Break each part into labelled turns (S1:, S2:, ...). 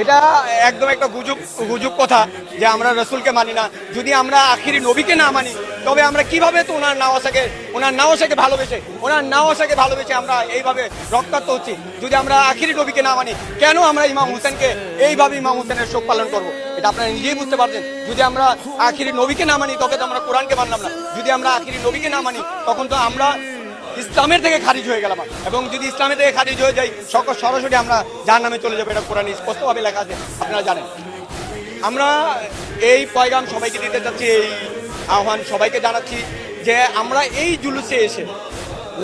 S1: এটা একদম একটা গুজব গুজব কথা যে আমরা রসুলকে মানি না। যদি আমরা আখিরি নবীকে না মানি তবে আমরা কিভাবে তো ওনার নাওয়াসাকে ভালোবেসে আমরা এইভাবে রক্তাক্ত হচ্ছি। যদি আমরা আখিরি নবীকে না মানি, কেন আমরা ইমাম হোসেনকে এইভাবে ইমাম হোসেনের শোক পালন করব? এটা আপনারা নিজেই বুঝতে পারছেন। যদি আমরা আখিরি নবীকে না মানি তবে তো আমরা কোরআনকে মানলাম না। যদি আমরা আখিরি নবীকে না মানি তখন তো আমরা ইসলামের থেকে খারিজ হয়ে গেলাম, এবং যদি ইসলামের থেকে খারিজ হয়ে যাই সরাসরি আমরা জাহান্নামে চলে যাবো। এটা কোরআনে স্পষ্টভাবে লেখা আছে, আপনারা জানেন। আমরা এই পয়গাম সবাইকে দিতে চাচ্ছি, এই আহ্বান সবাইকে জানাচ্ছি যে আমরা এই জুলুসে এসে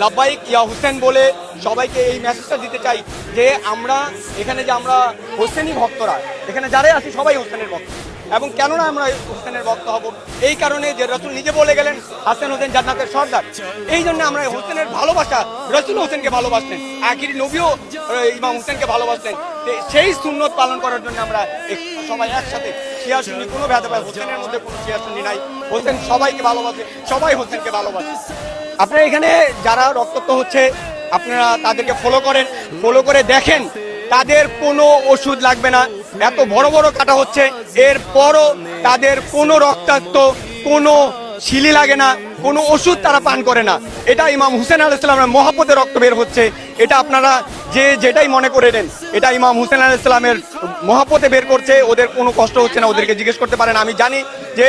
S1: লাব্বাইক ইয়া হোসেন বলে সবাইকে এই মেসেজটা দিতে চাই যে আমরা এখানে যে আমরা হোসেনি ভক্তরা, এখানে যারাই আছি সবাই হোসেনের ভক্ত। এবং কেননা আমরা হোসেনের ভক্ত হব? এই কারণে যে রসুল নিজে বলে গেলেন হাসান হোসেন জান্নাতের সর্দার। এই জন্য আমরা হোসেনের ভালোবাসা, রসুল হোসেনকে ভালোবাসতেন, আখিরি নবীও ইমাম হোসেনকে ভালোবাসতেন। সেই সুন্নত পালন করার জন্য আমরা সবাই একসাথে, শিয়া সুন্নি কোনো ভেদাভেদ, হোসেনের মধ্যে কোনো শিয়া সুন্নি নাই। হোসেন সবাইকে ভালোবাসে, সবাই হোসেনকে ভালোবাসে। আপনারা এখানে যারা রক্তাক্ত হচ্ছে আপনারা তাদেরকে ফলো করে দেখেন, তাদের কোনো ওষুধ লাগবে না। এত বড় বড় কাটা হচ্ছে, এরপরও তাদের কোনো রক্তাক্ত কোনো শিলি লাগে না, কোনো ওষুধ তারা পান করে না। এটা ইমাম হুসেন আলাইহিস সালামের মহব্বতে রক্ত বের হচ্ছে। এটা আপনারা যেটাই মনে করে নেন, এটা ইমাম হুসেন আলাইহিস সালামের মহব্বতে বের করছে। ওদের কোনো কষ্ট হচ্ছে না, ওদেরকে জিজ্ঞেস করতে পারেন। আমি জানি যে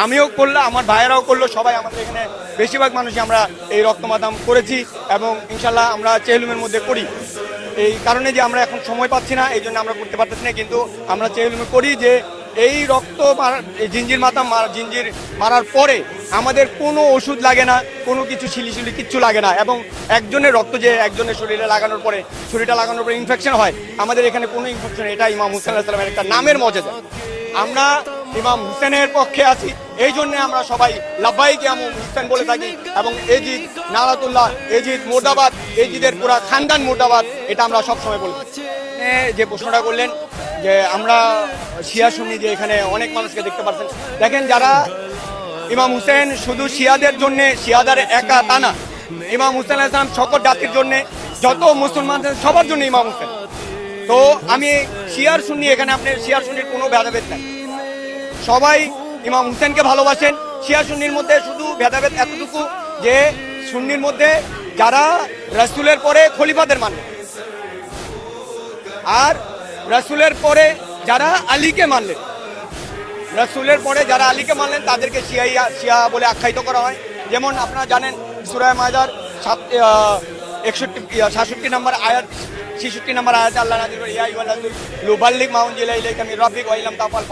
S1: আমিও করলো, আমার ভাইয়েরাও করলো, সবাই আমাদের এখানে বেশিরভাগ মানুষই আমরা এই রক্তমাদাম করেছি এবং ইনশাল্লাহ আমরা চেহলুমের মধ্যে করি। এই কারণে যে আমরা এখন সময় পাচ্ছি না, এই জন্য আমরা করতে পারতেছি না, কিন্তু আমরা চেহলুমে করি যে এই রক্ত জিঞ্জির মারার পরে আমাদের কোনো ওষুধ লাগে না, কোনো কিছু শিলি কিচ্ছু লাগে না। এবং একজনের রক্ত যে একজনের শরীরটা লাগানোর পরে ইনফেকশন হয়, আমাদের এখানে কোনো ইনফেকশন। এটা ইমাম হুসেন আলাইহিস সালামের একটা নামের মর্যাদা। আমরা ইমাম হুসেনের পক্ষে আছি, এই জন্য আমরা সবাই লাব্বাইক ইয়া হুসেন বলে থাকি। এবং এজিদ নারাতুল্লাহ, এজিদ মুর্দাবাদ, এজিদের পুরা খানদান মুর্দাবাদ, এটা আমরা সবসময় বলি। যে প্রশ্নটা করলেন যে আমরা শিয়া সুন্নি, যে এখানে অনেক মানুষকে দেখতে পাচ্ছেন, দেখেন যারা ইমাম হুসেন শুধু শিয়াদের জন্য, শিয়াদের একা তা না, ইমাম হুসেন আলাইহিস সালাম সকল জাতির জন্য, যত মুসলমান সবার জন্য ইমাম হুসেন। তো আমি শিয়ার সুন্নি, এখানে আপনার শিয়ার সুন্নির কোনো ভেদাভেদ নাই, সবাই ইমাম হুসেনকে ভালোবাসেন। শিয়া সুন্নির মধ্যে শুধু ভেদাভেদ এতটুকু যে সুন্নির মধ্যে যারা রাসূলের পরে খলিফাদের মানলেন, আর রাসূলের পরে যারা আলীকে মানলেন, তাদেরকে শিয়া বলে আখ্যায়িত করা হয়। যেমন আপনারা জানেন সূরা মায়দার 67 নম্বর আয়াত, 66 নম্বর আয়াতে আল্লাহ নাযিল করে, ইয়া আইয়ুহাল রাসূল লুবাল্লিগ মা উনজিলা ইলাইকা মির রাব্বিক ওয়া ইল্লাম তাফআল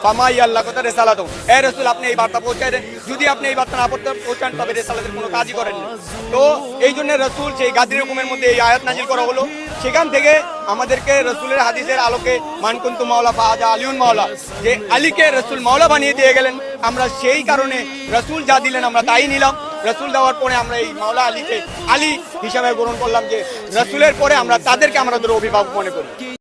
S1: ফামা ইয়াল্লাকুকা রিসালাতু। হে রাসূল, আপনি এই বার্তা পৌঁছায় দেন, যদি আপনি এই বার্তা না পৌঁছান তবে রিসালাতের কোনো কাজই করেন না। তো এই জন্য রাসূল সেই গাদির হুকুমের মধ্যে এই আয়াত নাযিল করা হলো। সেখান থেকে আমাদেরকে রাসূলের হাদিসের আলোকে মান কুনতু মাওলা ফাহাজা আলিউন মাওলা, যে আলীকে রাসূল মাওলা বানিয়ে দিয়ে গেলেন, আমরা সেই কারণে রাসূল যা দিলেন আমরা তাই নিলাম। রাসূল দেওয়ার পরে আমরা এই মাওলা আলী হিসাবে গ্রহণ করলাম, যে রাসূলের পরে আমরা তাদেরকে আমাদের অভিভাবক মনে করি।